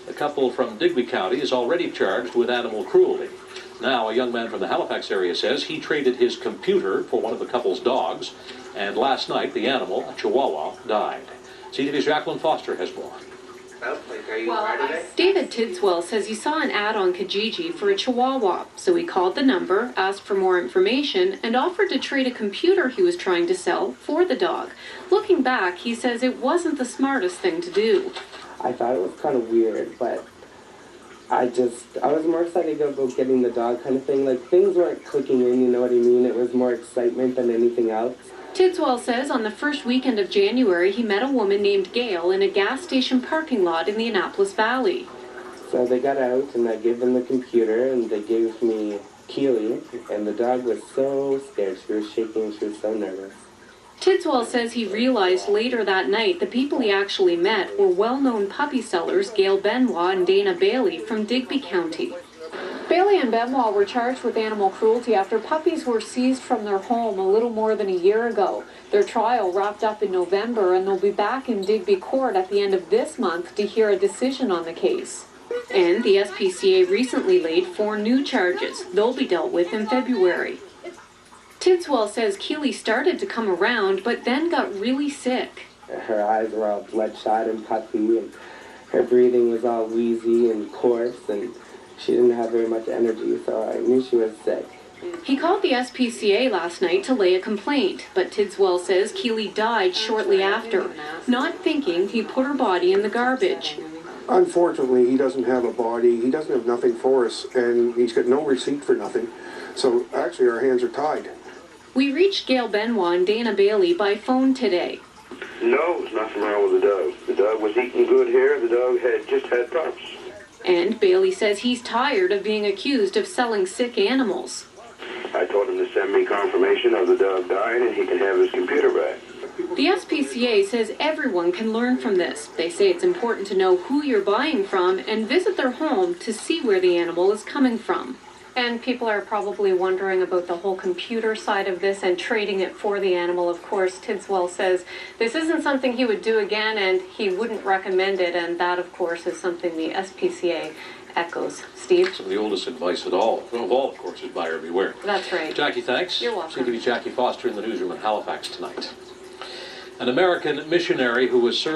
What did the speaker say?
A couple from Digby County is already charged with animal cruelty. Now, a young man from the Halifax area says he traded his computer for one of the couple's dogs, and last night the animal, a Chihuahua, died. CTV's Jacqueline Foster has more. David Tidswell says he saw an ad on Kijiji for a Chihuahua, so he called the number, asked for more information, and offered to trade a computer he was trying to sell for the dog. Looking back, he says it wasn't the smartest thing to do. I thought it was kind of weird, but I was more excited about getting the dog kind of thing. Like, things weren't clicking in, you know what I mean? It was more excitement than anything else. Tidswell says on the first weekend of January, he met a woman named Gail in a gas station parking lot in the Annapolis Valley. So they got out, and I gave them the computer, and they gave me Keely, and the dog was so scared. She was shaking, she was so nervous. Tidswell says he realized later that night the people he actually met were well-known puppy sellers Gail Benoit and Dana Bailey from Digby County. Bailey and Benoit were charged with animal cruelty after puppies were seized from their home a little more than a year ago. Their trial wrapped up in November, and they'll be back in Digby Court at the end of this month to hear a decision on the case. And the SPCA recently laid 4 new charges. They'll be dealt with in February. Tidswell says Keely started to come around, but then got really sick. Her eyes were all bloodshot and puffy, and her breathing was all wheezy and coarse, and she didn't have very much energy, so I knew she was sick. He called the SPCA last night to lay a complaint, but Tidswell says Keely died shortly after, not thinking he put her body in the garbage. Unfortunately, he doesn't have a body, he doesn't have nothing for us, and he's got no receipt for nothing, so actually our hands are tied. We reached Gail Benoit and Dana Bailey by phone today. No, there's nothing wrong with the dog. The dog was eating good here, the dog had just had pups. And Bailey says he's tired of being accused of selling sick animals. I told him to send me confirmation of the dog dying and he can have his computer back. The SPCA says everyone can learn from this. They say it's important to know who you're buying from and visit their home to see where the animal is coming from. And people are probably wondering about the whole computer side of this and trading it for the animal. Of course, Tidswell says this isn't something he would do again and he wouldn't recommend it. And that, of course, is something the SPCA echoes. Steve? Some of the oldest advice of all, of course, is buyer beware. That's right. Jackie, thanks. You're welcome. CTV Jackie Foster in the newsroom in Halifax tonight. An American missionary who was serving